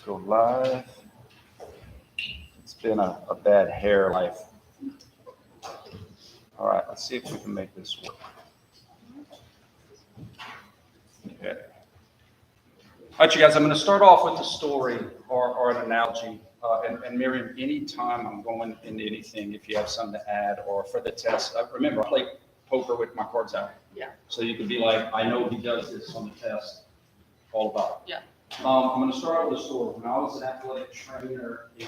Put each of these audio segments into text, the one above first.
Go live. It's been a bad hair life. All right, let's see if we can make this work. Okay. All right, you guys, I'm going to start off with a story or an analogy. And Miriam, anytime I'm going into anything, if you have something to add or for the test, remember, I play poker with my cards out. Yeah. So you can be like, I know he does this on the test, all about it. Yeah. I'm going to start with a story. When I was an athletic trainer in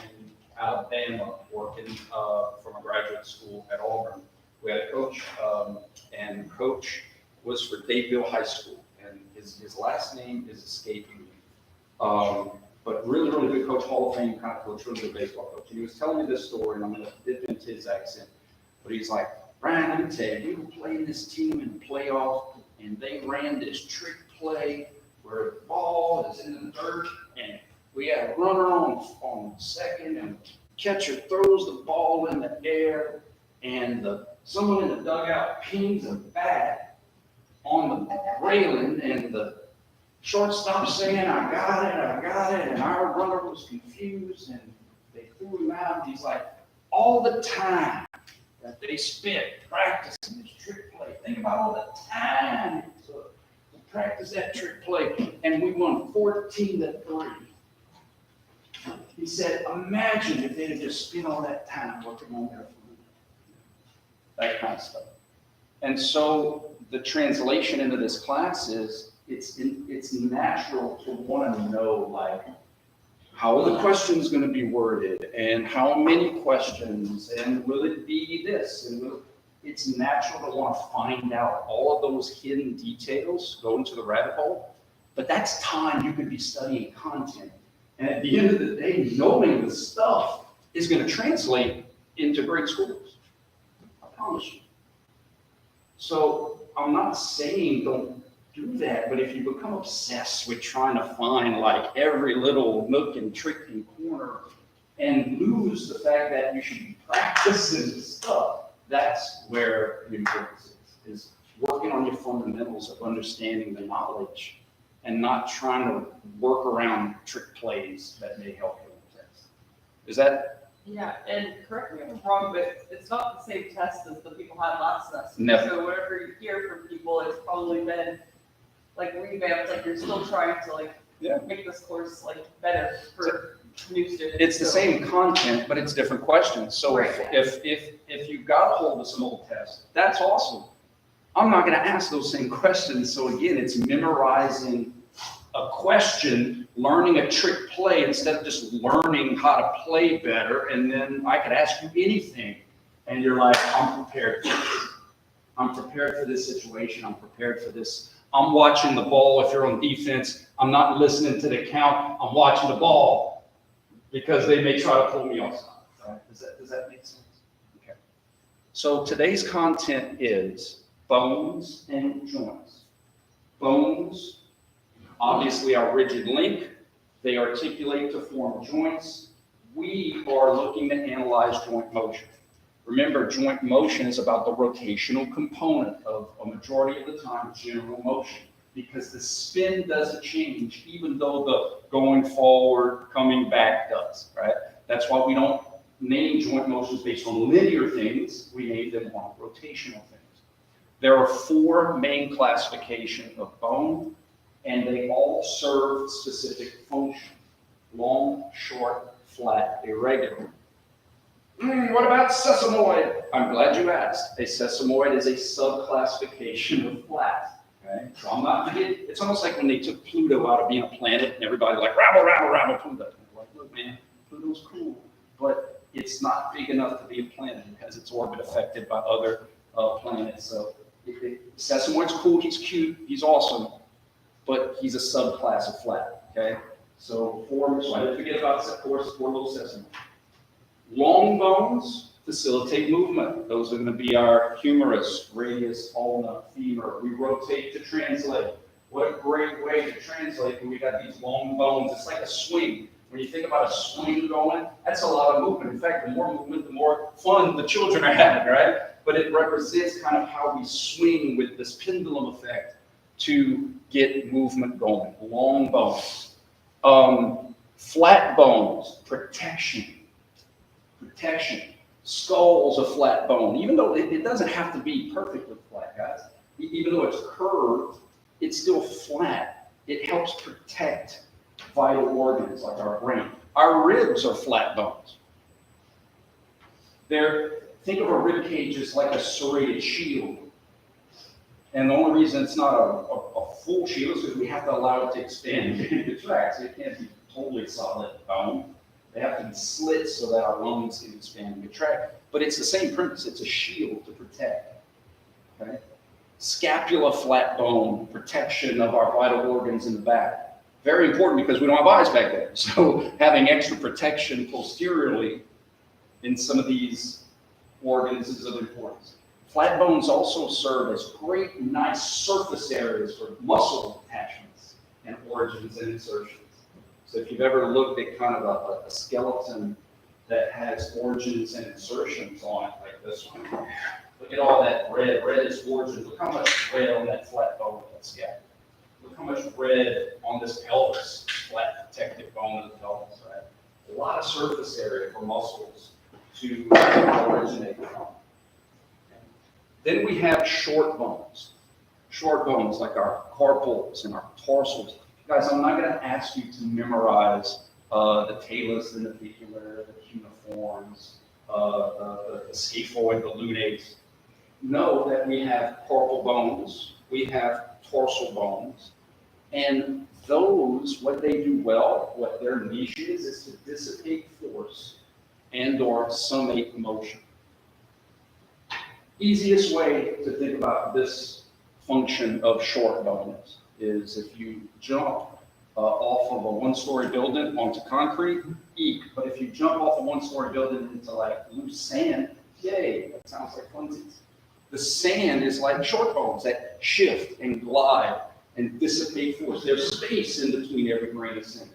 Alabama, working from a graduate school at Auburn, we had a coach, and the coach was for Dadeville High School, and his last name is escaping me. But really, really good coach, Hall of Fame kind of coach, really good baseball coach. And he was telling me this story, and I'm going to dip into his accent. But he's like, Brian, let me tell you, we were playing this team in the playoff, and they ran this trick play where the ball is in the dirt, and we had a runner on second, and catcher throws the ball in the air, and someone in the dugout pings a bat on the railing, and the shortstop saying, I got it, and our runner was confused, and they threw him out. He's like, all the time that they spent practicing this trick play. Think about all the time it took to practice that trick play, and we won 14-3. He said, imagine if they'd have just spent all that time working on their food. That kind of stuff. And so the translation into this class is, it's natural to want to know, like, how are the questions going to be worded, and how many questions, and will it be this, and it's natural to want to find out all of those hidden details, go into the rabbit hole, but that's time you could be studying content. And at the end of the day, knowing the stuff is going to translate into great schools. I promise you. So I'm not saying don't do that, but if you become obsessed with trying to find like every little nook and trick and corner and lose the fact that you should be practicing stuff, that's where the importance is working on your fundamentals of understanding the knowledge and not trying to work around trick plays that may help you in the test. Is that? Yeah, and correct me if I'm wrong, but it's not the same test as the people had last semester. Never. So whatever you hear from people, it's probably been like revamped, like you're still trying to like make this course like better for new students. It's the same content, but it's different questions. So right. if you got a hold of some old tests, that's awesome. I'm not going to ask those same questions. So again, it's memorizing a question, learning a trick play instead of just learning how to play better. And then I could ask you anything, and you're like, I'm prepared for this. I'm prepared for this situation. I'm prepared for this. I'm watching the ball. If you're on defense, I'm not listening to the count. I'm watching the ball because they may try to pull me offside. Right? Does that make sense? Okay. So today's content is bones and joints. Bones, obviously our rigid link. They articulate to form joints. We are looking to analyze joint motion. Remember, joint motion is about the rotational component of a majority of the time general motion, because the spin doesn't change even though the going forward, coming back does, right? That's why we don't name joint motions based on linear things. We name them on rotational things. There are 4 main classifications of bone, and they all serve specific functions: long, short, flat, irregular. What about sesamoid? I'm glad you asked. A sesamoid is a subclassification of flat. Okay? So I'm not forgetting. It's almost like when they took Pluto out of being a planet and everybody like, rabble, Pluto. Like, look, man, Pluto's cool, but it's not big enough to be a planet because its orbit affected by other planets. So sesamoid's cool, he's cute, he's awesome, but he's a subclass of flat. Okay? So I didn't forget about, of course, 4 little sesamoids. Long bones facilitate movement. Those are going to be our humerus, radius, ulna, femur. We rotate to translate. What a great way to translate when we got these long bones. It's like a swing. When you think about a swing going, that's a lot of movement. In fact, the more movement, the more fun the children are having, right? But it represents kind of how we swing with this pendulum effect to get movement going. Long bones. Flat bones, protection. Skull's a flat bone, even though it doesn't have to be perfectly flat, guys. Even though it's curved, it's still flat. It helps protect vital organs like our brain. Our ribs are flat bones. Think of a rib cage as like a serrated shield. And the only reason it's not a full shield is because we have to allow it to expand and contract. So it can't be totally solid bone. They have to be slits so that our lungs can expand and contract. But it's the same premise. It's a shield to protect. Okay? Scapula, flat bone, protection of our vital organs in the back. Very important because we don't have eyes back there. So having extra protection posteriorly in some of these organs is of importance. Flat bones also serve as great, nice surface areas for muscle attachments and origins and insertions. So if you've ever looked at kind of a skeleton that has origins and insertions on it, like this one, look at all that red. Red is origin. Look how much red on that flat bone of that scalp. Look how much red on this pelvis, flat protective bone of the pelvis, right? A lot of surface area for muscles to originate from. Then we have short bones. Short bones like our carpals and our tarsals. Guys, I'm not going to ask you to memorize the talus, the navicular, the cuneiforms, the scaphoid, the lunates. Know that we have carpal bones, we have tarsal bones, and those, what they do well, what their niche is to dissipate force and/or summate motion. Easiest way to think about this function of short bones is if you jump off of a one-story building onto concrete, eek. But if you jump off a one-story building into like loose sand, yay, that sounds like funsies. The sand is like short bones that shift and glide and dissipate force. There's space in between every grain of sand.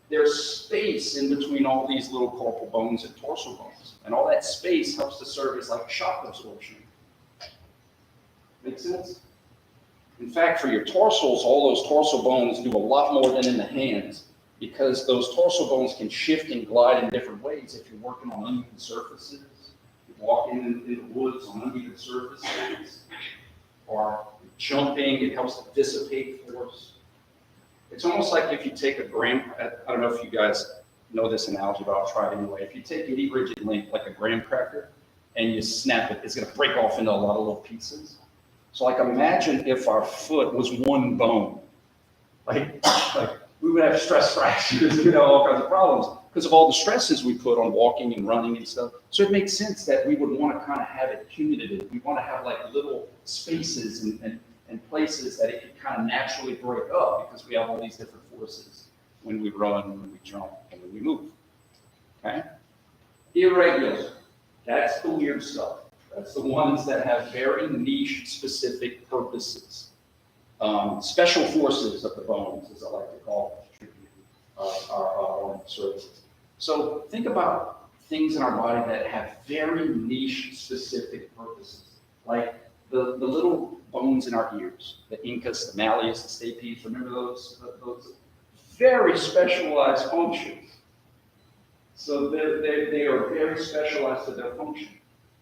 There's space in between all these little carpal bones and tarsal bones. And all that space helps to serve as like shock absorption. Make sense? In fact, for your tarsals, all those tarsal bones do a lot more than in the hands because those tarsal bones can shift and glide in different ways if you're working on uneven surfaces, you're walking in the woods on uneven surfaces, or jumping, it helps to dissipate force. It's almost like if you take a I don't know if you guys know this analogy, but I'll try it anyway. If you take any rigid link like a graham cracker and you snap it, it's going to break off into a lot of little pieces. So like imagine if our foot was one bone. Like we would have stress fractures, all kinds of problems because of all the stresses we put on walking and running and stuff. So it makes sense that we would want to kind of have it cumulative. We want to have like little spaces and places that it can kind of naturally break up because we have all these different forces when we run, when we jump, and when we move. Okay? Irregular. That's the weird stuff. That's the ones that have very niche specific purposes. Special forces of the bones, as I like to call them, our services. So think about things in our body that have very niche specific purposes, like the little bones in our ears, the incus, the malleus, the stapes. Remember those very specialized functions. So they are very specialized to their function.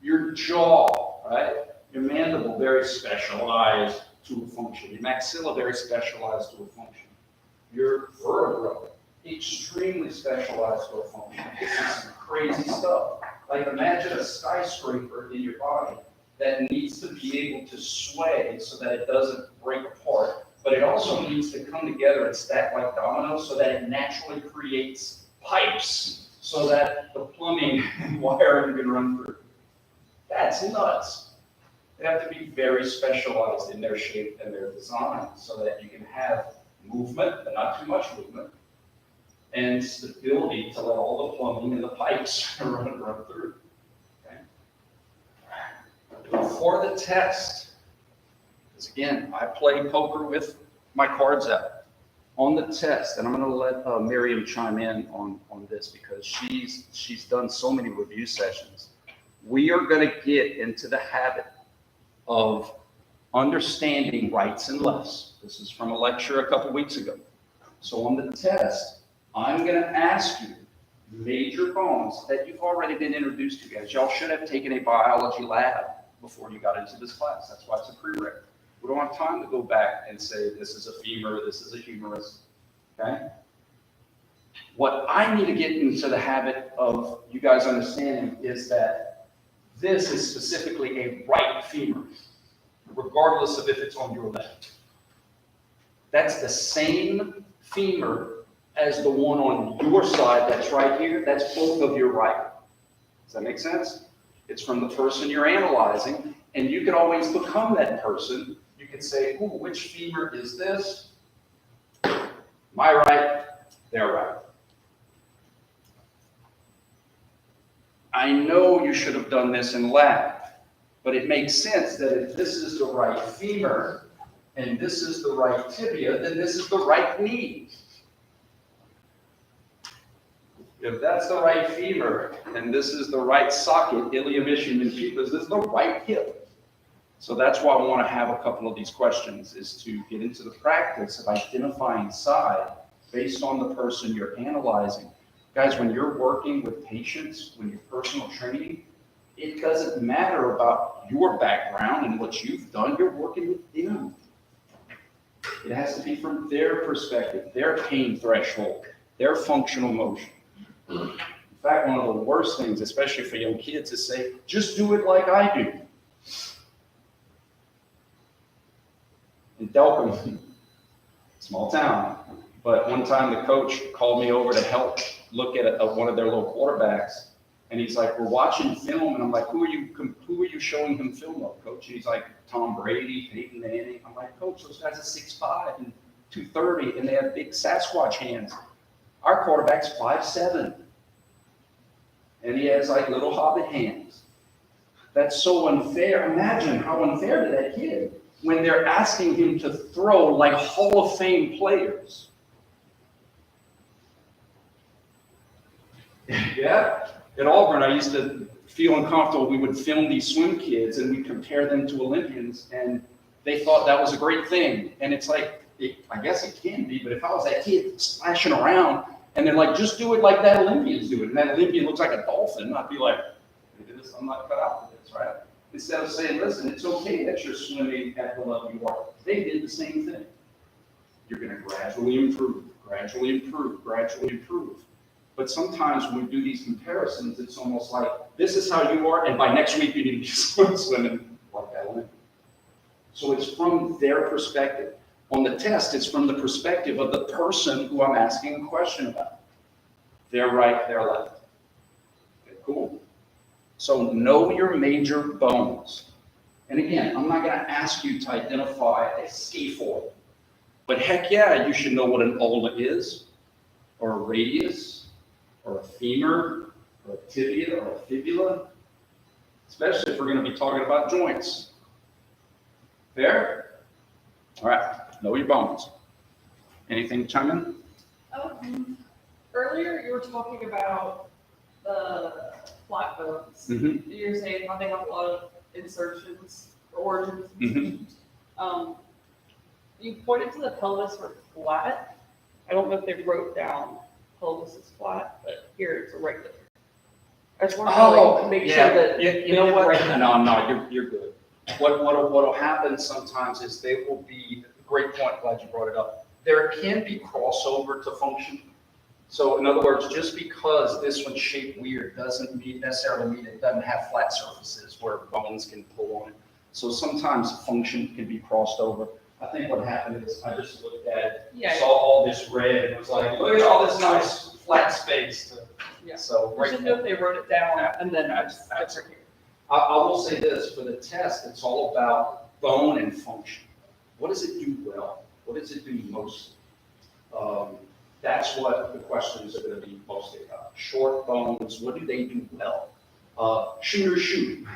Your jaw, right? Your mandible, very specialized to a function. Your maxilla, very specialized to a function. Your vertebra, extremely specialized to a function. This is some crazy stuff. Like imagine a skyscraper in your body that needs to be able to sway so that it doesn't break apart, but it also needs to come together and stack like dominoes so that it naturally creates pipes so that the plumbing and wiring can run through. That's nuts. They have to be very specialized in their shape and their design so that you can have movement, but not too much movement, and stability to let all the plumbing and the pipes run through. Okay? For the test, because again, I play poker with my cards out. On the test, and I'm going to let Miriam chime in on this because she's done so many review sessions. We are going to get into the habit of understanding rights and lefts. This is from a lecture a couple weeks ago. So on the test, I'm gonna ask you major bones that you've already been introduced to, guys. Y'all should have taken a biology lab before you got into this class. That's why it's a prereq. We don't have time to go back and say, this is a femur, this is a humerus, okay? What I need to get into the habit of you guys understanding is that this is specifically a right femur, regardless of if it's on your left. That's the same femur as the one on your side that's right here. That's both of your right. Does that make sense? It's from the person you're analyzing, and you can always become that person. You can say, ooh, which femur is this? My right, their right. I know you should have done this in lab, but it makes sense that if this is the right femur and this is the right tibia, then this is the right knee. If that's the right femur and this is the right socket, ilium, ischium, and pubis, this is the right hip. So that's why I want to have a couple of these questions, is to get into the practice of identifying side based on the person you're analyzing. Guys, when you're working with patients, when you're personal training, it doesn't matter about your background and what you've done, you're working with them. It has to be from their perspective, their pain threshold, their functional motion. In fact, one of the worst things, especially for young kids, is say, just do it like I do. In Delcom, small town, but one time the coach called me over to help look at one of their little quarterbacks, and he's like, we're watching film, and I'm like, who are you showing him film of, coach? And he's like, Tom Brady, Peyton Manning. I'm like, coach, those guys are 6'5" and 230, and they have big Sasquatch hands. Our quarterback's 5'7", and he has like little hobbit hands. That's so unfair. Imagine how unfair to that kid when they're asking him to throw like Hall of Fame players. Yeah, at Auburn, I used to feel uncomfortable. We would film these swim kids and we'd compare them to Olympians, and they thought that was a great thing. And it's like, I guess it can be, but if I was that kid splashing around and they're like, just do it like that Olympian's do it, and that Olympian looks like a dolphin, I'd be like, I'm not cut out for this, right? Instead of saying, listen, it's okay that you're swimming at the level you are. They did the same thing. You're going to gradually improve, gradually improve, gradually improve. But sometimes when we do these comparisons, it's almost like, this is how you are, and by next week you need to be swimming like that Olympian. So it's from their perspective. On the test, it's from the perspective of the person who I'm asking a question about. Their right, their left. Okay, cool. So know your major bones. And again, I'm not going to ask you to identify a scaphoid, but heck yeah, you should know what an ulna is, or a radius, or a femur, or a tibia, or a fibula, especially if we're going to be talking about joints. Fair? All right, know your bones. Anything to chime in? Earlier you were talking about the flat bones. Mm-hmm. You're saying how they have a lot of insertions or origins. Mm-hmm. You pointed to the pelvis were flat. I don't know if they wrote down pelvis is flat, but here it's irregular. I just want to make sure that you know what? No, you're good. What'll happen sometimes is they will be, great point, glad you brought it up. There can be crossover to function. So in other words, just because this one's shaped weird doesn't necessarily mean it doesn't have flat surfaces where bones can pull on it. So sometimes function can be crossed over. I think what happened is I just looked at it, saw all this red, and was like, look at all this nice flat space. So I should know if they wrote it down and then I will say this, for the test, it's all about bone and function. What does it do well? What does it do most? That's what the questions are going to be mostly about. Short bones, what do they do well? Shooters shoot.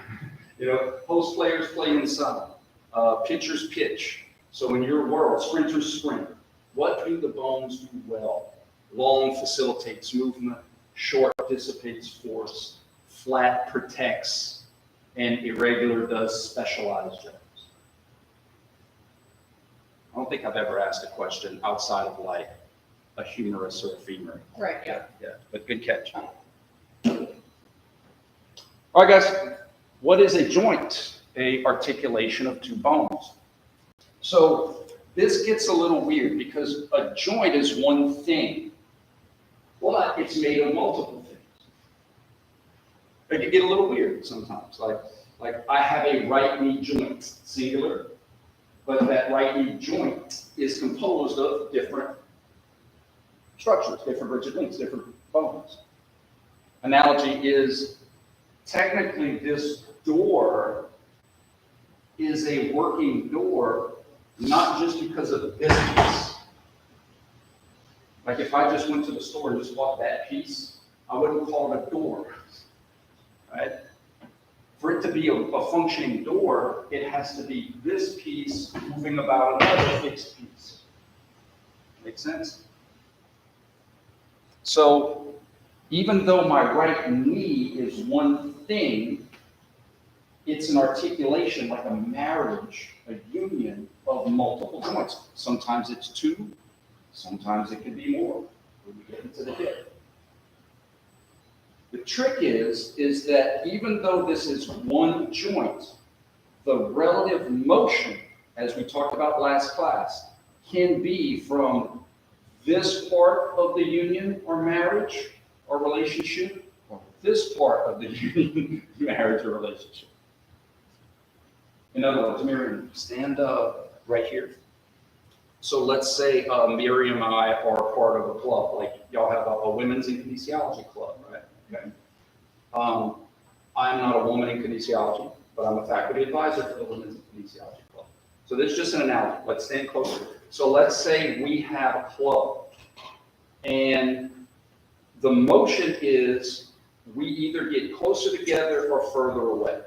Post players play inside. Pitchers pitch. So in your world, sprinters sprint. What do the bones do well? Long facilitates movement. Short dissipates force. Flat protects. And irregular does specialized jobs. I don't think I've ever asked a question outside of like, a humerus or a femur. Right, yeah. Yeah, but good catch. All right, guys, what is a joint? A articulation of two bones. So this gets a little weird because a joint is one thing, but it's made of multiple things. It can get a little weird sometimes. Like I have a right knee joint, singular, but that right knee joint is composed of different structures, different rigid links, different bones. Analogy is technically this door is a working door, not just because of this piece. Like if I just went to the store and just bought that piece, I wouldn't call it a door, right? For it to be a functioning door, it has to be this piece moving about another fixed piece. Make sense? So even though my right knee is one thing, it's an articulation, like a marriage, a union of multiple joints. Sometimes it's two, sometimes it can be more when we get into the hip. The trick is that even though this is one joint, the relative motion, as we talked about last class, can be from this part of the union or marriage or relationship, or this part of the union, marriage or relationship. In other words, Miriam, stand up right here. So let's say Miriam and I are part of a club, like y'all have a women's in kinesiology club, right? Okay. I'm not a woman in kinesiology, but I'm a faculty advisor for the women's kinesiology club. So this is just an analogy. Let's stand closer. So let's say we have a club, and the motion is we either get closer together or further away.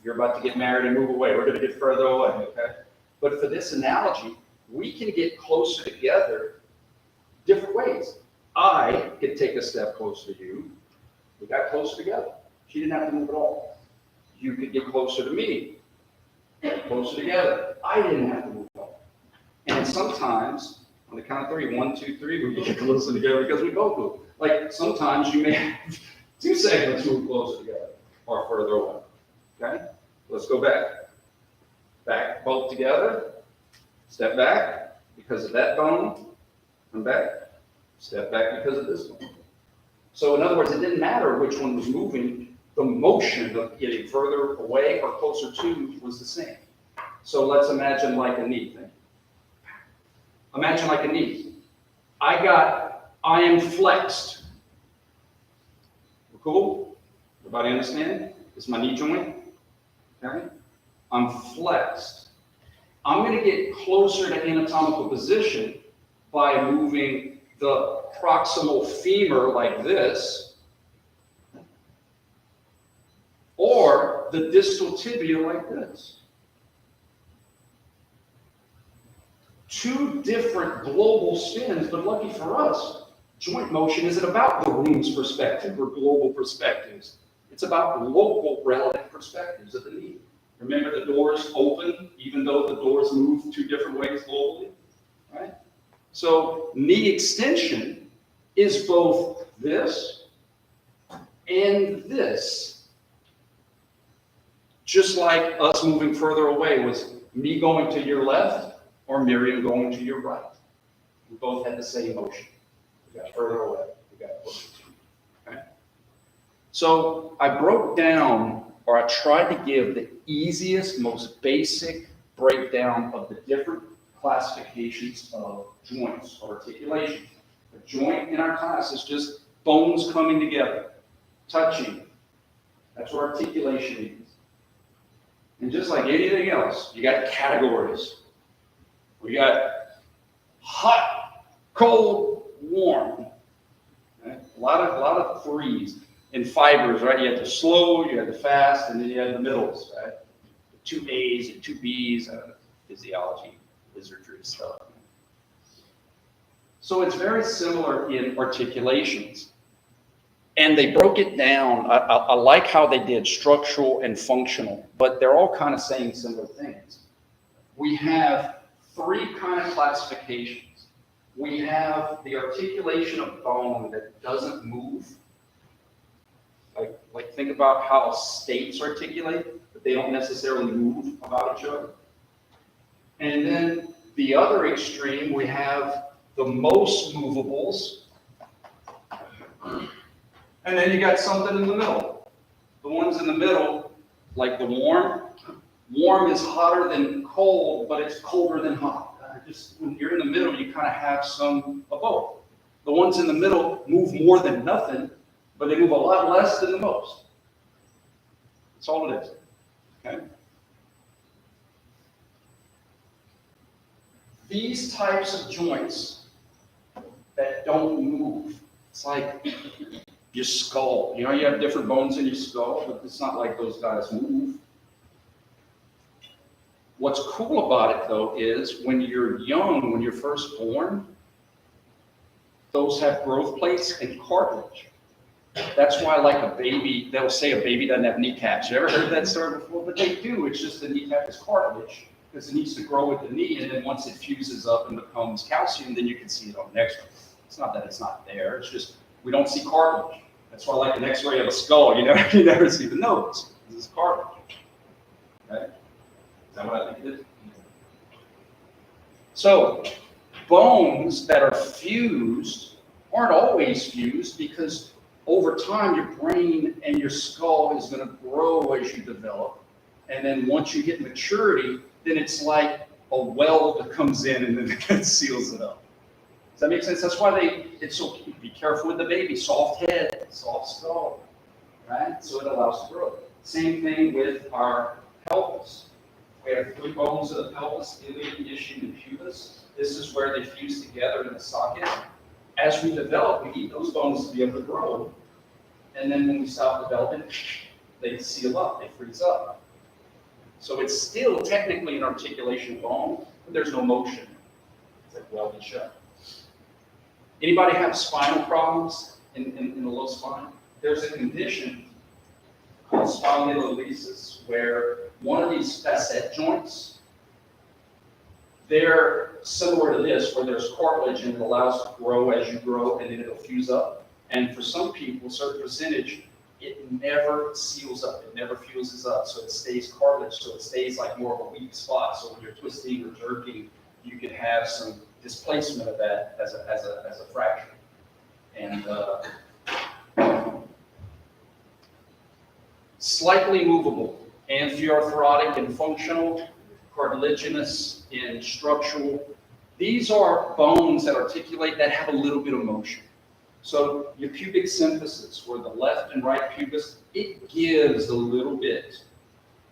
You're about to get married and move away. We're going to get further away, okay? But for this analogy, we can get closer together different ways. I could take a step closer to you. We got closer together. She didn't have to move at all. You could get closer to me. Closer together. I didn't have to move at all. And sometimes, on the count of three, 1, 2, 3, we get closer together because we both move. Like sometimes you may have two segments move closer together or further away. Okay? Let's go back. Back, both together. Step back because of that bone. Come back. Step back because of this bone. So in other words, it didn't matter which one was moving. The motion of getting further away or closer to was the same. So let's imagine like a knee thing. Imagine like a knee. I am flexed. We're cool? Everybody understand? This is my knee joint. Okay? I'm flexed. I'm going to get closer to anatomical position by moving the proximal femur like this, or the distal tibia like this. Two different global spins, but lucky for us, joint motion isn't about the room's perspective or global perspectives. It's about local relative perspectives of the knee. Remember the doors open, even though the doors move two different ways globally, right? So knee extension is both this and this. Just like us moving further away was me going to your left or Miriam going to your right. We both had the same motion. We got further away. We got closer to. Okay? So I broke down, or I tried to give the easiest, most basic breakdown of the different classifications of joints or articulations. A joint in our class is just bones coming together, touching. That's what articulation is. And just like anything else, you got categories. We got hot, cold, warm. Okay? A lot of threes. In fibers, right? You had the slow, you had the fast, and then you had the middles, right? The 2 A's and 2 B's, physiology, wizardry stuff. So it's very similar in articulations. And they broke it down. I like how they did structural and functional, but they're all kind of saying similar things. We have 3 kind of classifications. we have the articulation of bone that doesn't move. Like think about how states articulate, but they don't necessarily move about each other. And then the other extreme, we have the most movables. And then you got something in the middle. The ones in the middle, like the warm is hotter than cold, but it's colder than hot. Just when you're in the middle, you kind of have some of both. The ones in the middle move more than nothing, but they move a lot less than the most. That's all it is. Okay? These types of joints that don't move, it's like your skull. You know, you have different bones in your skull, but it's not like those guys move. What's cool about it, though, is when you're young, when you're first born, those have growth plates and cartilage. That's why, like a baby, they'll say a baby doesn't have kneecaps. You ever heard that story before? But they do. It's just the kneecap is cartilage because it needs to grow with the knee, and then once it fuses up and becomes calcium, then you can see it on an X-ray. It's not that it's not there. It's just we don't see cartilage. That's why, like an X-ray of a skull, you never see the nose. This is cartilage. Okay? Is that what I think it is? So, bones that are fused aren't always fused because over time your brain and your skull is going to grow as you develop. And then once you hit maturity, then it's like a weld that comes in and then it seals it up. Does that make sense? That's why it's so, be careful with the baby, soft head, soft skull, right? So it allows to grow. Same thing with our pelvis. We have 3 bones of the pelvis, iliac, ischium, and pubis. This is where they fuse together in the socket. As we develop, we need those bones to be able to grow. And then when we stop developing, they seal up, they freeze up. So it's still technically an articulation bone, but there's no motion. It's like welded shut. Anybody have spinal problems in the low spine? There's a condition called spondylolisthesis where one of these facet joints, they're similar to this, where there's cartilage and it allows it to grow as you grow, and then it'll fuse up. And for some people, a certain percentage, it never seals up, it never fuses up, so it stays cartilage, so it stays like more of a weak spot. So when you're twisting or jerking, you can have some displacement of that as a fracture. And slightly movable, amphiarthrotic and functional, cartilaginous and structural. These are bones that articulate that have a little bit of motion. So your pubic symphysis, where the left and right pubis, it gives a little bit.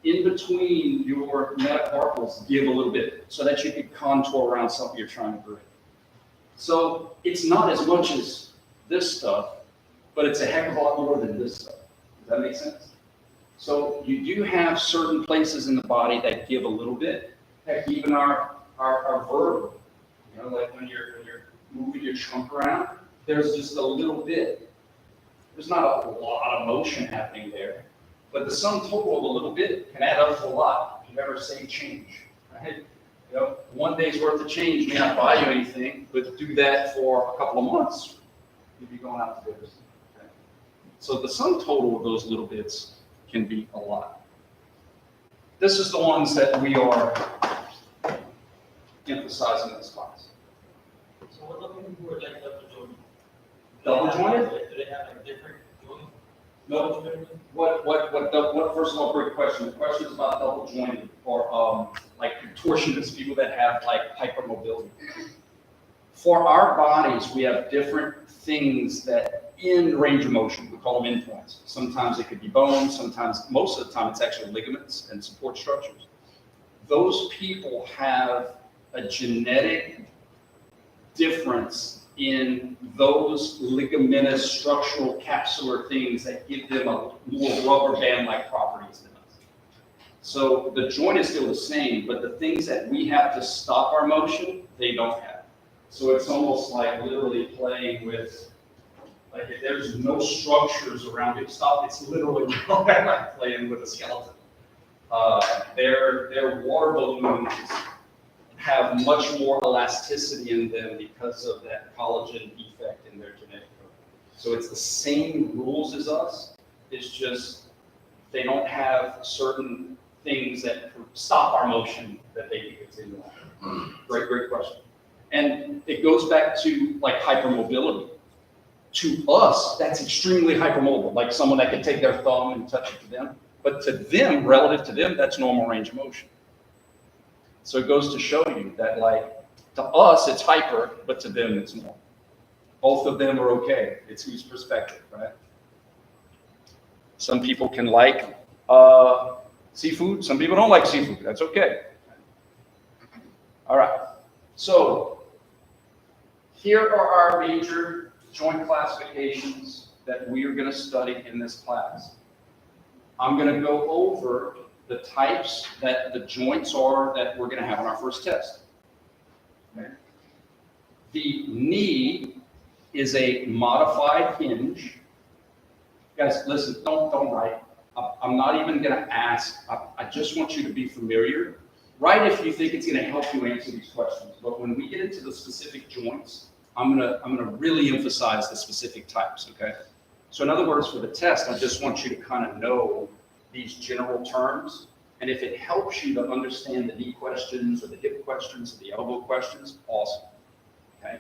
In between your metacarpals, give a little bit so that you can contour around something you're trying to break. So it's not as much as this stuff, but it's a heck of a lot more than this stuff. Does that make sense? So you do have certain places in the body that give a little bit. Heck, even our vertebra, you know, like when you're moving your trunk around, there's just a little bit. There's not a lot of motion happening there, but the sum total of a little bit can add up to a lot if you ever save change, right? You know, one day's worth of change may not buy you anything, but do that for a couple of months, you'd be going out to dinner. Okay? So the sum total of those little bits can be a lot. This is the ones that we are emphasizing in this class. So we're looking for like double joint. Double jointed? Do they have like different joints? No. First of all, great question. The question is about double jointed or like contortionists, people that have like hypermobility. For our bodies, we have different things that in range of motion, we call them endpoints. Sometimes it could be bones, sometimes, most of the time, it's actually ligaments and support structures. Those people have a genetic difference in those ligamentous structural capsular things that give them a more rubber band-like properties than us. So the joint is still the same, but the things that we have to stop our motion, they don't have. So it's almost like literally playing with, like if there's no structures around it, stop, it's literally like playing with a skeleton. They're water balloons have much more elasticity in them because of that collagen effect in their genetic code. So it's the same rules as us, it's just they don't have certain things that stop our motion that they do continue on. Great question. And it goes back to like hypermobility. To us, that's extremely hypermobile, like someone that can take their thumb and touch it to them. But to them, relative to them, that's normal range of motion. So it goes to show you that, like, to us, it's hyper, but to them, it's normal. Both of them are okay. It's whose perspective, right? Some people can like seafood. Some people don't like seafood. That's okay. All right. So here are our major joint classifications that we are going to study in this class. I'm going to go over the types that the joints are that we're going to have on our first test. Okay. The knee is a modified hinge. Guys, listen, don't write. I'm not even going to ask. I just want you to be familiar. Write if you think it's going to help you answer these questions. But when we get into the specific joints, I'm gonna really emphasize the specific types, okay? So in other words, for the test, I just want you to kind of know these general terms. And if it helps you to understand the knee questions or the hip questions or the elbow questions, awesome, okay?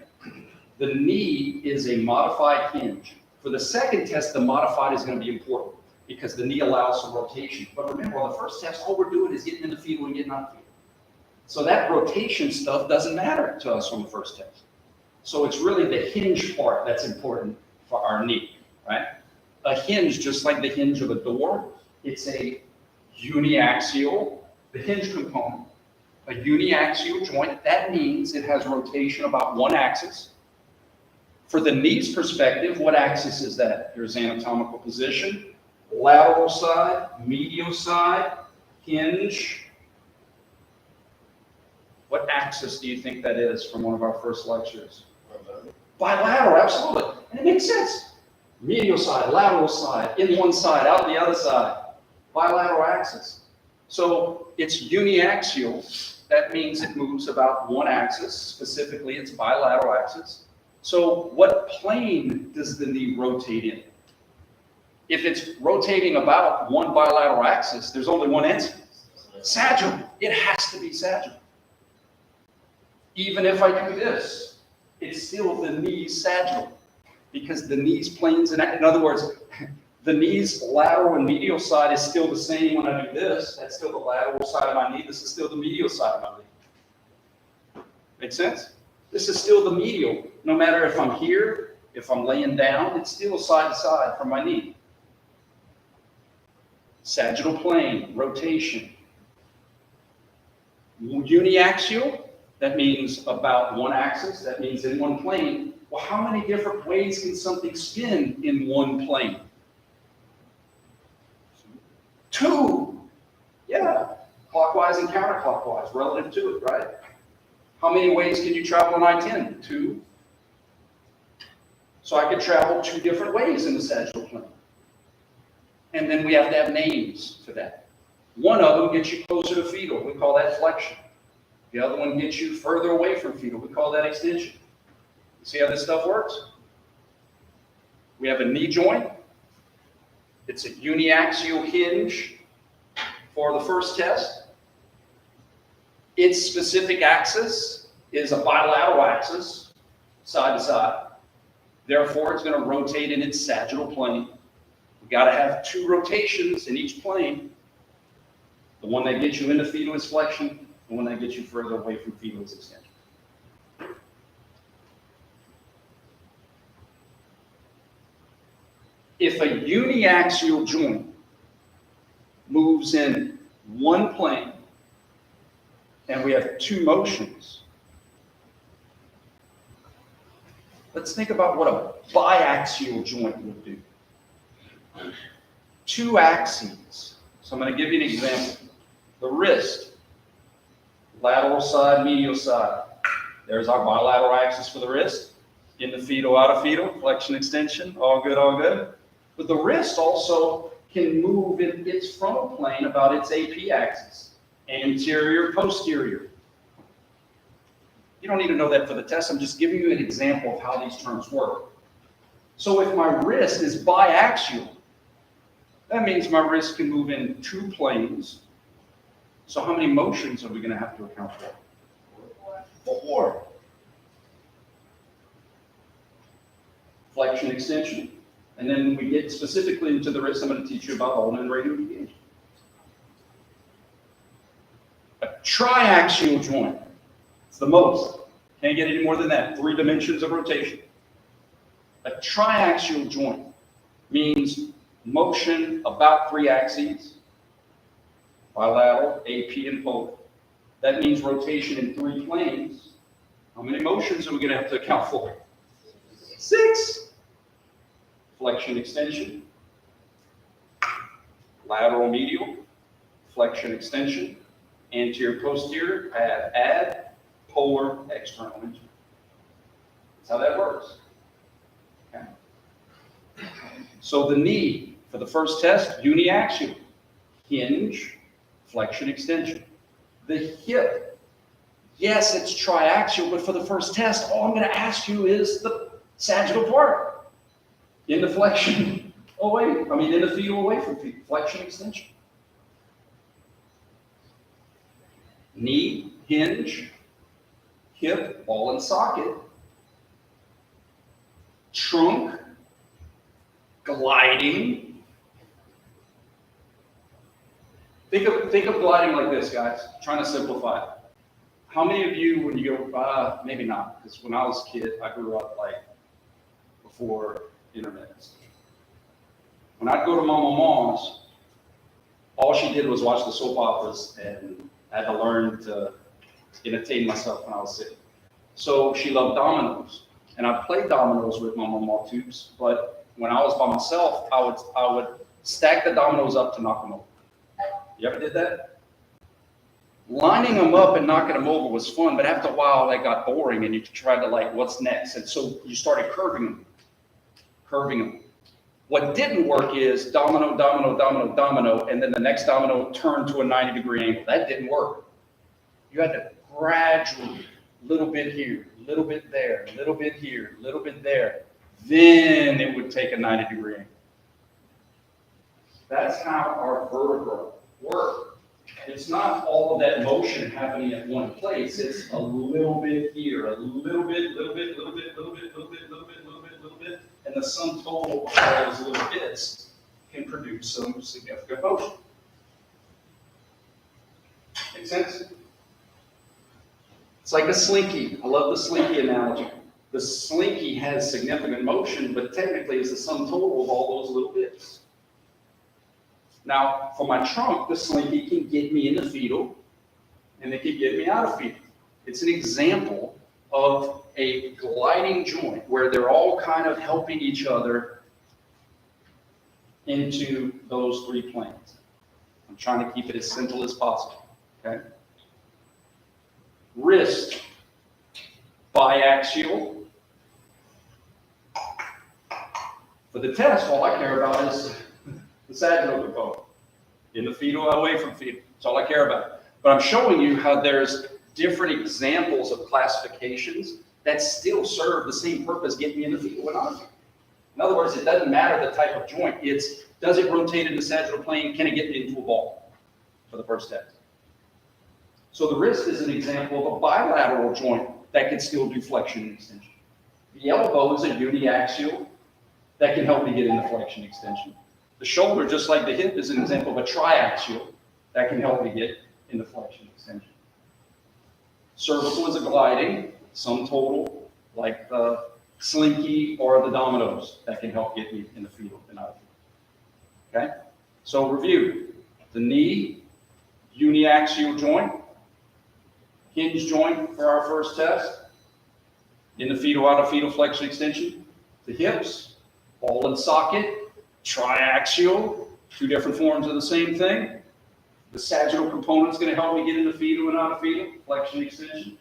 The knee is a modified hinge. For the second test, the modified is gonna be important because the knee allows some rotation. But remember, on the first test, all we're doing is getting in the fetal and getting out of the fetal. So that rotation stuff doesn't matter to us on the first test. So it's really the hinge part that's important for our knee, right? A hinge, just like the hinge of a door, it's a uniaxial, the hinge component, a uniaxial joint. That means it has rotation about one axis. For the knee's perspective, what axis is that? Here's anatomical position, lateral side, medial side, hinge. What axis do you think that is from one of our first lectures? Bilateral, absolutely. And it makes sense. Medial side, lateral side, in one side, out the other side. Bilateral axis. So it's uniaxial. That means it moves about one axis. Specifically, it's bilateral axis. So what plane does the knee rotate in? If it's rotating about one bilateral axis, there's only one answer. Sagittal. It has to be sagittal. Even if I do this, it's still the knee's sagittal because the knee's planes, in other words, the knee's lateral and medial side is still the same when I do this. That's still the lateral side of my knee. This is still the medial side of my knee. Make sense? This is still the medial. No matter if I'm here, if I'm laying down, it's still side to side from my knee. Sagittal plane, rotation. Uniaxial. That means about one axis. That means in one plane. Well, how many different ways can something spin in one plane? Two. Yeah. Clockwise and counterclockwise relative to it, right? How many ways can you travel on I-10? Two. So I could travel two different ways in the sagittal plane. And then we have to have names for that. One of them gets you closer to fetal. We call that flexion. The other one gets you further away from fetal. We call that extension. You see how this stuff works? We have a knee joint. It's a uniaxial hinge for the first test. Its specific axis is a bilateral axis, side to side. Therefore, it's going to rotate in its sagittal plane. We've got to have two rotations in each plane. The one that gets you into fetal is flexion. The one that gets you further away from fetal is extension. If a uniaxial joint moves in one plane and we have two motions, let's think about what a biaxial joint would do. Two axes. So I'm going to give you an example. The wrist. Lateral side, medial side. There's our bilateral axis for the wrist. In the fetal, out of fetal, flexion, extension, all good, all good. But the wrist also can move in its frontal plane about its AP axis, anterior, posterior. You don't need to know that for the test. I'm just giving you an example of how these terms work. So if my wrist is biaxial, that means my wrist can move in 2 planes. So how many motions are we going to have to account for? 4. Flexion, extension. And then when we get specifically into the wrist, I'm going to teach you about ulnar and radial deviation. A triaxial joint. It's the most. Can't get any more than that. 3 dimensions of rotation. A triaxial joint means motion about 3 axes, bilateral, AP, and polar. That means rotation in 3 planes. How many motions are we going to have to account for? 6. Flexion, extension, lateral, medial, flexion, extension, anterior, posterior, add, polar, external, internal. That's how that works. Okay. So the knee for the first test, uniaxial, hinge, flexion, extension. The hip, yes, it's triaxial, but for the first test, all I'm going to ask you is the sagittal part. In the flexion away, in the fetal away from fetal, flexion, extension. Knee, hinge, hip, ball and socket. Trunk, gliding. Think of gliding like this, guys. I'm trying to simplify it. How many of you, when you go, maybe not, because when I was a kid, I grew up like before internet. When I'd go to my mom's, all she did was watch the soap operas, and I had to learn to entertain myself when I was sick. So she loved dominoes, and I played dominoes with my mama tubes. But when I was by myself, I would stack the dominoes up to knock them over. You ever did that? Lining them up and knocking them over was fun, but after a while, that got boring, and you tried to what's next? And so you started curving them. What didn't work is domino, domino, domino, domino, and then the next domino turned to a 90-degree angle. That didn't work. You had to gradually, little bit here, little bit there, little bit here, little bit there. Then it would take a 90-degree angle. That's how our vertebra work. It's not all of that motion happening at one place. It's a little bit here, a little bit, little bit, little bit, little bit, little bit, little bit, little bit, little bit. And the sum total of all those little bits can produce some significant motion. Make sense? It's like a slinky. I love the slinky analogy. The slinky has significant motion, but technically it's the sum total of all those little bits. Now, for my trunk, the slinky can get me in the fetal, and it can get me out of fetal. It's an example of a gliding joint where they're all kind of helping each other into those 3 planes. I'm trying to keep it as simple as possible, okay? Wrist, biaxial. For the test, all I care about is the sagittal component. In the fetal, away from fetal. That's all I care about. But I'm showing you how there's different examples of classifications that still serve the same purpose, getting me in the fetal and out of fetal. In other words, it doesn't matter the type of joint. It's, does it rotate in the sagittal plane? Can it get me into a ball for the first test? So the wrist is an example of a bilateral joint that can still do flexion and extension. The elbow is a uniaxial that can help me get into flexion extension. The shoulder, just like the hip, is an example of a triaxial that can help me get into flexion extension. Cervical is a gliding, sum total, like the slinky or the dominoes that can help get me in the fetal and out of fetal. Okay? So review. The knee, uniaxial joint, hinge joint for our first test. In the fetal, out of fetal, flexion extension. The hips, ball and socket, triaxial, 2 different forms of the same thing. The sagittal component is going to help me get into fetal and out of fetal, flexion extension.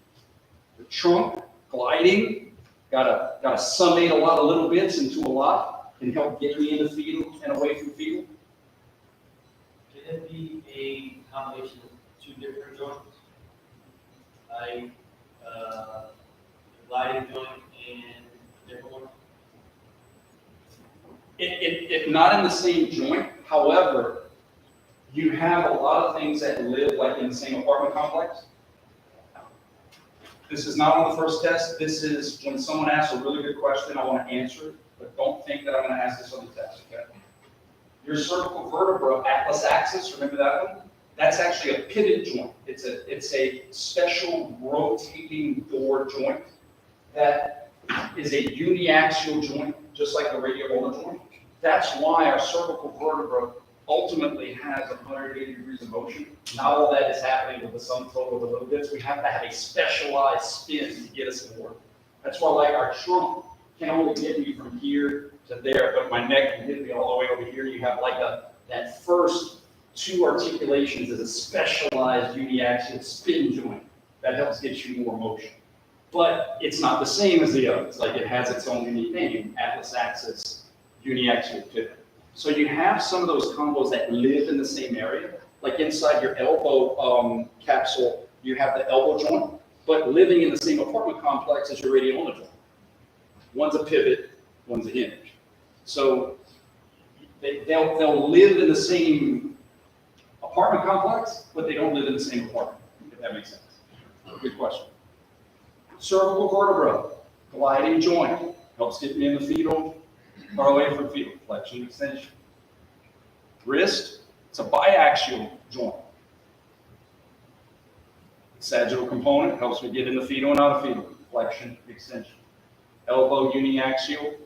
The trunk, gliding, gotta summate a lot of little bits into a lot, can help get me into fetal and away from fetal. Can it be a combination of 2 different joints? gliding joint and different one? It not in the same joint, however, you have a lot of things that live like in the same apartment complex. This is not on the first test. This is when someone asks a really good question, I want to answer it, but don't think that I'm going to ask this on the test, okay? Your cervical vertebra, atlas axis, remember that one? That's actually a pivot joint. It's a special rotating door joint that is a uniaxial joint, just like the radioulnar joint. That's why our cervical vertebra ultimately has 180 degrees of motion. Not all that is happening with the sum total of the little bits. We have to have a specialized spin to get us more. That's why, like, our trunk can only get me from here to there, but my neck can hit me all the way over here. You have like that first two articulations is a specialized uniaxial spin joint that helps get you more motion. But it's not the same as the others. Like, it has its own unique name, atlas axis, uniaxial pivot. So you have some of those combos that live in the same area. Like inside your elbow capsule, you have the elbow joint, but living in the same apartment complex as your radioulnar joint. One's a pivot, one's a hinge. So they'll live in the same apartment complex, but they don't live in the same apartment, if that makes sense. Good question. Cervical vertebra, gliding joint, helps get me in the fetal or away from fetal, flexion extension. Wrist, it's a biaxial joint. Sagittal component helps me get in the fetal and out of fetal, flexion extension. Elbow uniaxial,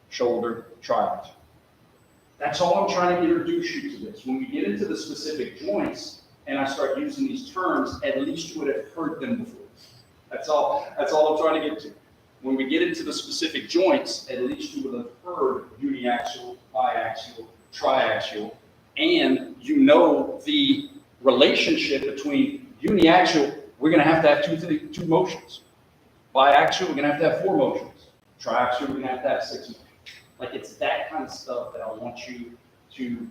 shoulder triaxial. That's all I'm trying to introduce you to this. When we get into the specific joints and I start using these terms, at least you would have heard them before. That's all I'm trying to get to. When we get into the specific joints, at least you would have heard uniaxial, biaxial, triaxial, and you know the relationship between uniaxial, we're going to have two motions. Biaxial, we're going to have 4 motions. Triaxial, we're going to have 6 motions. Like, it's that kind of stuff that I want you to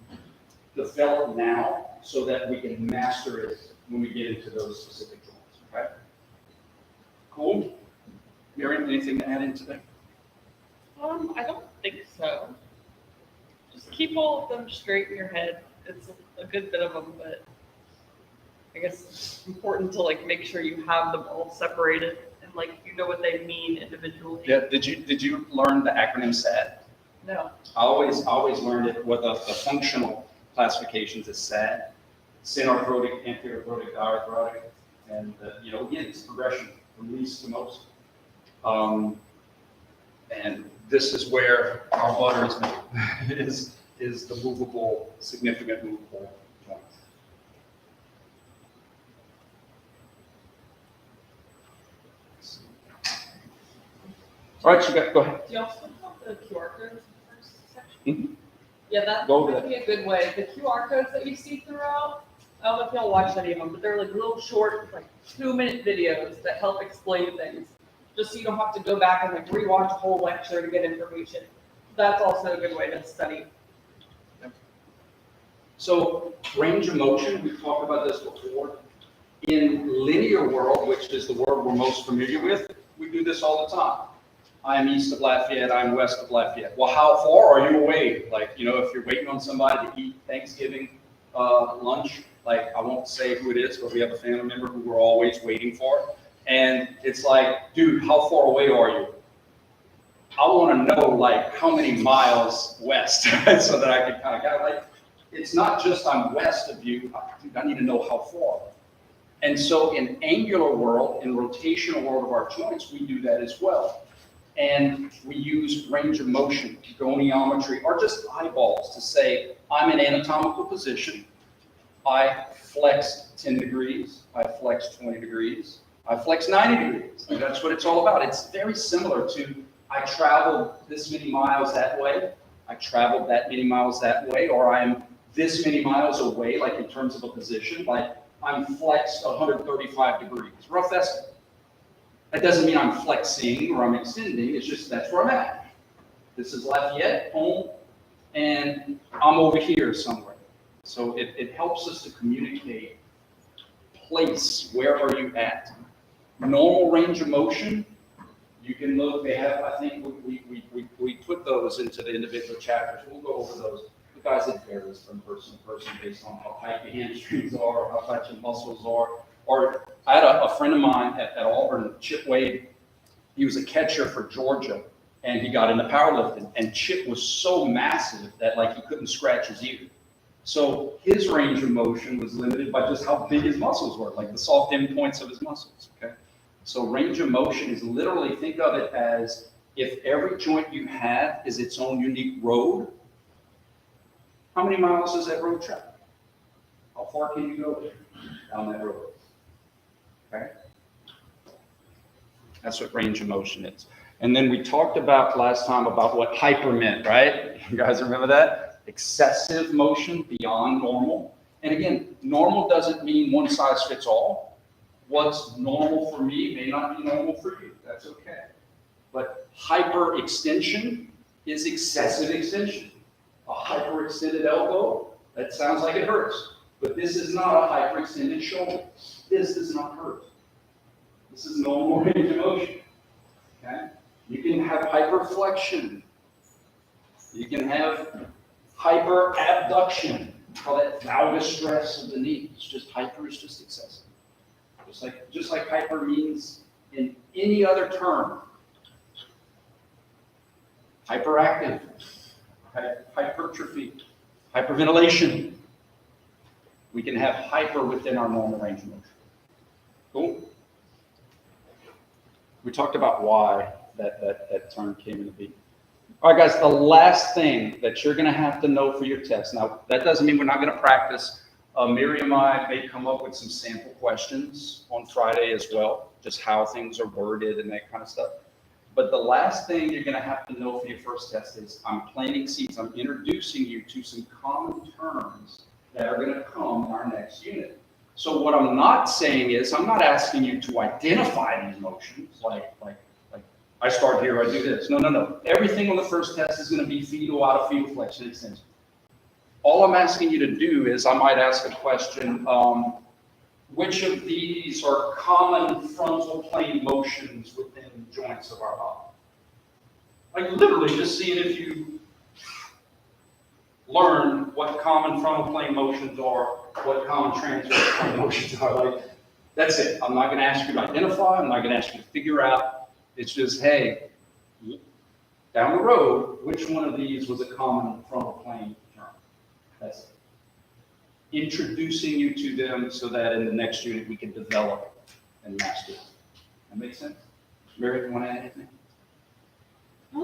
develop now so that we can master it when we get into those specific joints, okay? Cool? Miriam, anything to add into that? I don't think so. Just keep all of them straight in your head. It's a good bit of them, but I guess it's important to like make sure you have them all separated and like you know what they mean individually. Yeah. Did you learn the acronym SAD? No. I always learned it with the functional classifications as SAD, synarthrotic, antiarthrotic, diarthrotic, and again, it's progression from least to most. And this is where our butter is made, is the movable, significant movable joints. All right, go ahead. Do you also have the QR codes in the first section? Mm-hmm. Yeah, that Go might to be a good way. The QR codes that you see throughout, I don't know if y'all watch any of them, but they're like little short, like 2-minute videos that help explain things. Just so you don't have to go back and like rewatch a whole lecture to get information. That's also a good way to study. So range of motion, we've talked about this before. In linear world, which is the world we're most familiar with, we do this all the time. I'm east of Lafayette, I'm west of Lafayette. Well, how far are you away? Like, if you're waiting on somebody to eat Thanksgiving lunch, like, I won't say who it is, but we have a family member who we're always waiting for. And it's like, dude, how far away are you? I want to know, like, how many miles west so that I can kind of get, like, it's not just I'm west of you, I need to know how far. And so in angular world, in rotational world of our joints, we do that as well. And we use range of motion, goniometry, or just eyeballs to say, I'm in anatomical position, I flex 10 degrees, I flex 20 degrees, I flex 90 degrees. Like, that's what it's all about. It's very similar to, I traveled this many miles that way, I traveled that many miles that way, or I'm this many miles away, like in terms of a position, like I'm flexed 135 degrees, rough estimate. That doesn't mean I'm flexing or I'm extending, it's just that's where I'm at. This is Lafayette, home, and I'm over here somewhere. So it helps us to communicate place, where are you at? Normal range of motion, you can look, they have, I think we put those into the individual chapters. We'll go over those. But guys, it varies from person to person based on how tight your hamstrings are, how tight your muscles are. Or I had a friend of mine at Auburn, Chip Wade. He was a catcher for Georgia, and he got into powerlifting. And Chip was so massive that like he couldn't scratch his ear. So his range of motion was limited by just how big his muscles were, like the soft endpoints of his muscles. Okay. So range of motion is literally, think of it as if every joint you have is its own unique road. How many miles does that road travel? How far can you go down that road? Okay. That's what range of motion is. And then we talked about last time about what hyper meant, right? You guys remember that? Excessive motion beyond normal. And again, normal doesn't mean one size fits all. What's normal for me may not be normal for you. That's okay. But hyperextension is excessive extension. A hyperextended elbow, that sounds like it hurts. But this is not a hyperextended shoulder. This does not hurt. This is normal range of motion. Okay? You can have hyperflexion. You can have hyperabduction. We call that valgus stress of the knee. It's just hyper is just excessive. Just like hyper means in any other term. Hyperactive, hypertrophy, hyperventilation. We can have hyper within our normal range of motion. Cool? We talked about why that term came into being. All right, guys, the last thing that you're going to have to know for your test. Now, that doesn't mean we're not going to practice. Miriam and I may come up with some sample questions on Friday as well, just how things are worded and that kind of stuff. But the last thing you're going to have to know for your first test is I'm planting seeds. I'm introducing you to some common terms that are going to come in our next unit. So what I'm not saying is I'm not asking you to identify these motions like I start here, I do this. No. Everything on the first test is going to be fetal, out of fetal flexion extension. All I'm asking you to do is I might ask a question, which of these are common frontal plane motions within joints of our body? Like literally just seeing if you learn what common frontal plane motions are, what common transverse plane motions are. Like, that's it. I'm not going to ask you to identify. I'm not going to ask you to figure out. It's just, hey, down the road, which one of these was a common frontal plane term? That's it. Introducing you to them so that in the next unit we can develop and master it. That makes sense? Mary, you want to add anything? I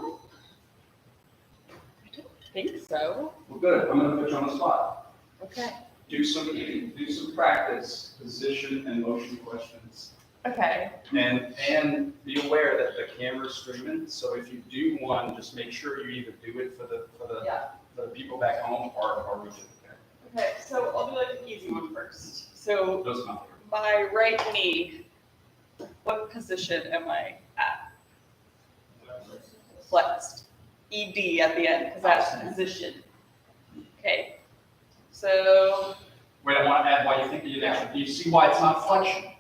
don't think so. Well, good. I'm going to put you on the spot. Okay. Do some practice, position and motion questions. Okay. And be aware that the camera's streaming. So if you do one, just make sure you either do it for the people back home or we do it. Okay, so I'll do like an easy one first. So Doesn't matter. my right knee, what position am I at? Flexed. ED at the end, because that's position. Okay. So. Wait, I want to add why you think you actually, do you see why it's not flexion?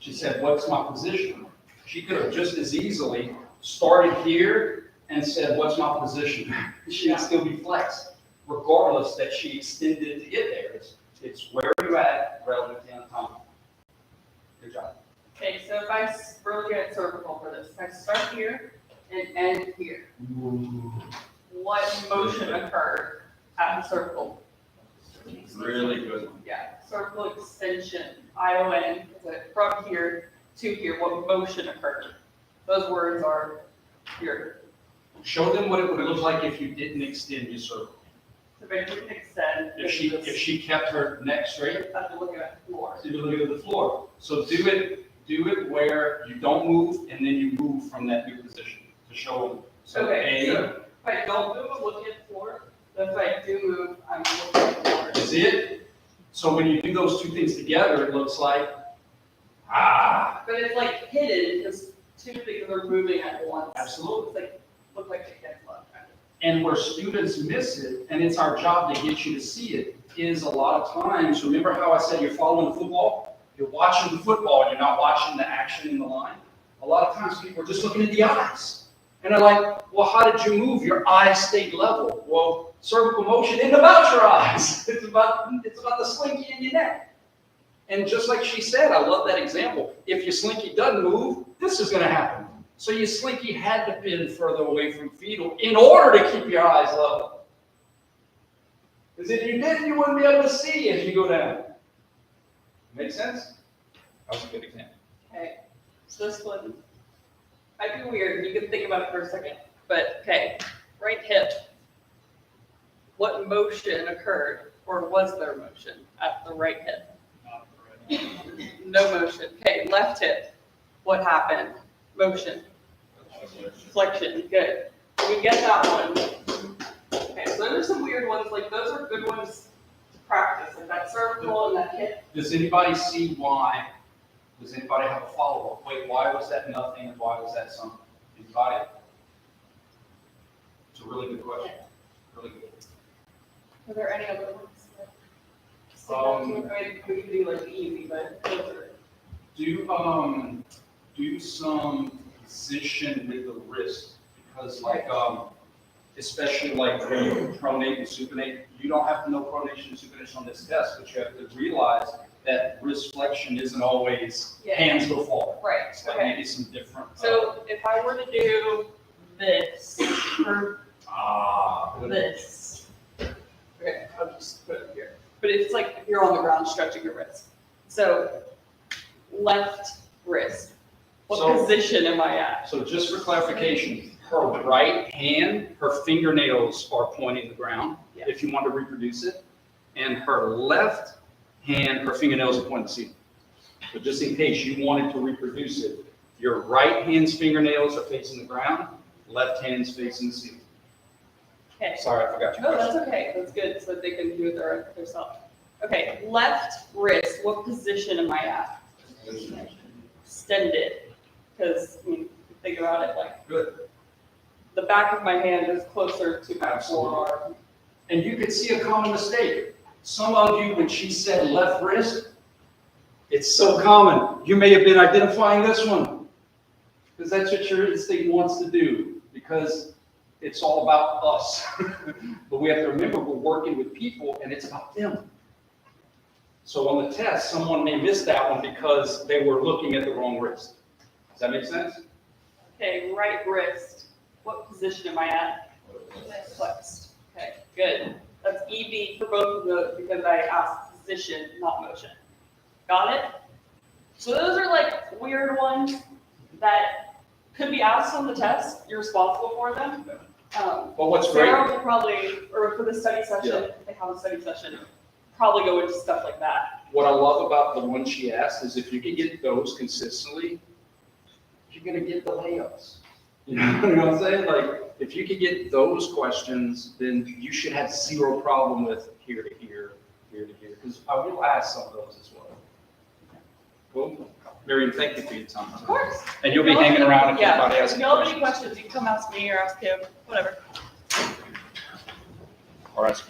She said, what's my position? She could have just as easily started here and said, what's my position? She'd still be flexed, regardless that she extended to get there. It's where are you at relative to anatomy. Good job. Okay, so if we're looking at cervical for this, if I start here and end here, what motion occurred at the cervical? Really good. Yeah, cervical extension, ION, from here to here, what motion occurred? Those words are here. Show them what it would look like if you didn't extend your cervical. So if I didn't extend. If she kept her neck straight, I have to look at the floor. so you're looking at the floor. So do it where you don't move and then you move from that new position to show them. So Okay, so if I don't move, I'm looking at the floor. But if I do move, I'm looking at the floor. You see it? So when you do those two things together, it looks like, But it's like hidden because two things are moving at once. Absolutely. It's like, look like a head club. and where students miss it, and it's our job to get you to see it, is a lot of times, remember how I said you're following the football? You're watching football and you're not watching the action in the line. A lot of times people are just looking at the eyes. And they're like, well, how did you move? Your eyes stayed level. Well, cervical motion isn't about your eyes. It's about the slinky in your neck. And just like she said, I love that example. If your slinky doesn't move, this is going to happen. So your slinky had to bend further away from fetal in order to keep your eyes level. Because if you didn't, you wouldn't be able to see as you go down. Make sense? That was a good example. Okay, so this one might be weird. You can think about it for a second. But okay, right hip. What motion occurred, or was there motion at the right hip? No motion. Okay, left hip. What happened? Motion. Flexion. Good. So we get that one. Okay, so those are some weird ones. Like those are good ones to practice. Like that cervical and that hip. Does anybody see why? Does anybody have a follow-up? Wait, why was that nothing and why was that something? Anybody? It's a really good question. Really good. Are there any other ones? I mean, we can do like easy, but those are. Do some position with the wrist, because like, especially like when you pronate and supinate, you don't have to know pronation and supination on this test, but you have to realize that wrist flexion isn't always hands go forward. Right, So okay. maybe some different. So if I were to do this, or this, okay, I'll just put it here. But it's like if you're on the ground stretching your wrist. So left wrist. What position am I at? So just for clarification, her right hand, her fingernails are pointing the ground, Yeah. if you want to reproduce it. And her left hand, her fingernails are pointing the ceiling. But just in case you wanted to reproduce it, your right hand's fingernails are facing the ground, left hand's facing the ceiling. Okay. Sorry, I forgot your No, question. that's okay. That's good, so that they can do it themselves. Okay, left wrist, what position am I at? Extended, because, I mean, think about it, like, Good. the back of my hand is closer to my Absolutely. forearm. And you could see a common mistake. Some of you, when she said left wrist, it's so common. You may have been identifying this one, because that's what your instinct wants to do, because it's all about us. But we have to remember we're working with people and it's about them. So on the test, someone may miss that one because they were looking at the wrong wrist. Does that make sense? Okay, right wrist, what position am I at? Flexed. Okay, good. That's EB for both of those because I asked position, not motion. Got it? So those are like weird ones that could be asked on the test. You're responsible for them. But what's great, Sarah will probably, or for the study session, if they have a study session, probably go into stuff like that. what I love about the one she asked is if you can get those consistently, you're gonna get the layups. You know what I'm saying? Like, if you can get those questions, then you should have zero problem with here to here, here to here, because I will ask some of those as well. Cool. Miriam, thank you for your time. Of course. And you'll be hanging around if Yeah. anybody has If any y'all have any questions. questions, you can come ask me or ask him, whatever. All right.